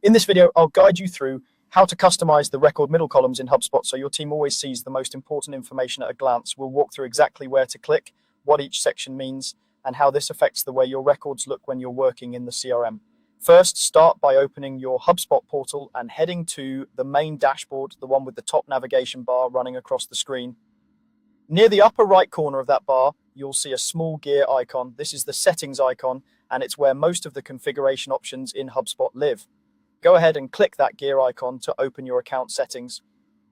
In this video, I'll guide you through how to customize the record middle columns in HubSpot so your team always sees the most important information at a glance. We'll walk through exactly where to click, what each section means, and how this affects the way your records look when you're working in the CRM. First, start by opening your HubSpot portal and heading to the main dashboard, the one with the top navigation bar running across the screen. Near the upper right corner of that bar, you'll see a small gear icon. This is the settings icon, and it's where most of the configuration options in HubSpot live. Go ahead and click that gear icon to open your account settings.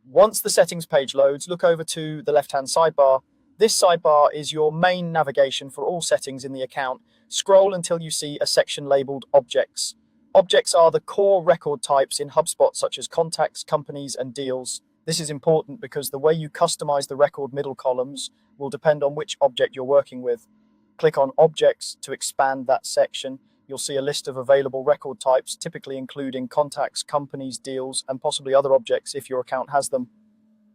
Once the settings page loads, look over to the left-hand sidebar. This sidebar is your main navigation for all settings in the account. Scroll until you see a section labeled Objects. Objects are the core record types in HubSpot, such as contacts, companies, and deals. This is important because the way you customize the record middle columns will depend on which object you're working with. Click on Objects to expand that section. You'll see a list of available record types, typically including contacts, companies, deals, and possibly other objects if your account has them.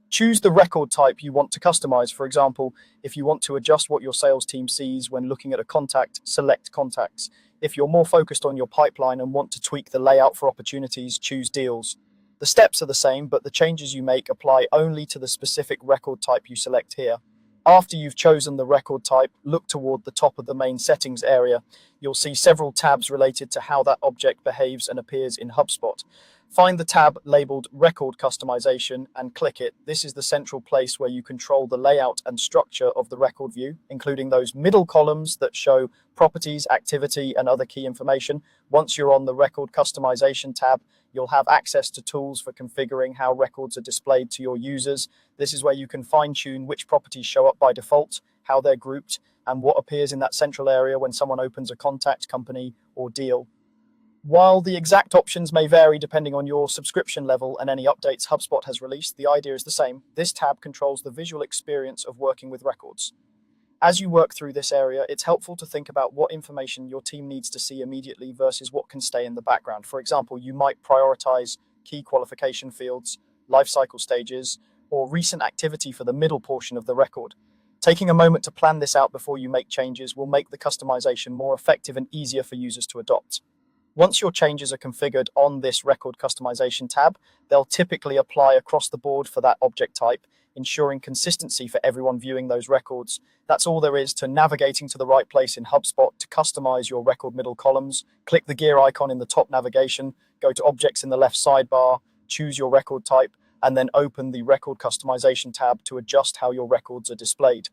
Choose the record type you want to customize. For example, if you want to adjust what your sales team sees when looking at a contact, select contacts. If you're more focused on your pipeline and want to tweak the layout for opportunities, choose deals. The steps are the same, but the changes you make apply only to the specific record type you select here. After you've chosen the record type, look toward the top of the main settings area. You'll see several tabs related to how that object behaves and appears in HubSpot. Find the tab labeled Record Customization and click it. This is the central place where you control the layout and structure of the record view, including those middle columns that show properties, activity, and other key information. Once you're on the Record Customization tab, you'll have access to tools for configuring how records are displayed to your users. This is where you can fine-tune which properties show up by default, how they're grouped, and what appears in that central area when someone opens a contact, company, or deal. While the exact options may vary depending on your subscription level and any updates HubSpot has released, the idea is the same. This tab controls the visual experience of working with records. As you work through this area, it's helpful to think about what information your team needs to see immediately versus what can stay in the background. For example, you might prioritize key qualification fields, life cycle stages, or recent activity for the middle portion of the record. Taking a moment to plan this out before you make changes will make the customization more effective and easier for users to adopt. Once your changes are configured on this record customization tab, they'll typically apply across the board for that object type, ensuring consistency for everyone viewing those records. That's all there is to navigating to the right place in HubSpot to customize your record middle columns. Click the gear icon in the top navigation, go to Objects in the left sidebar, choose your record type, and then open the Record Customization tab to adjust how your records are displayed.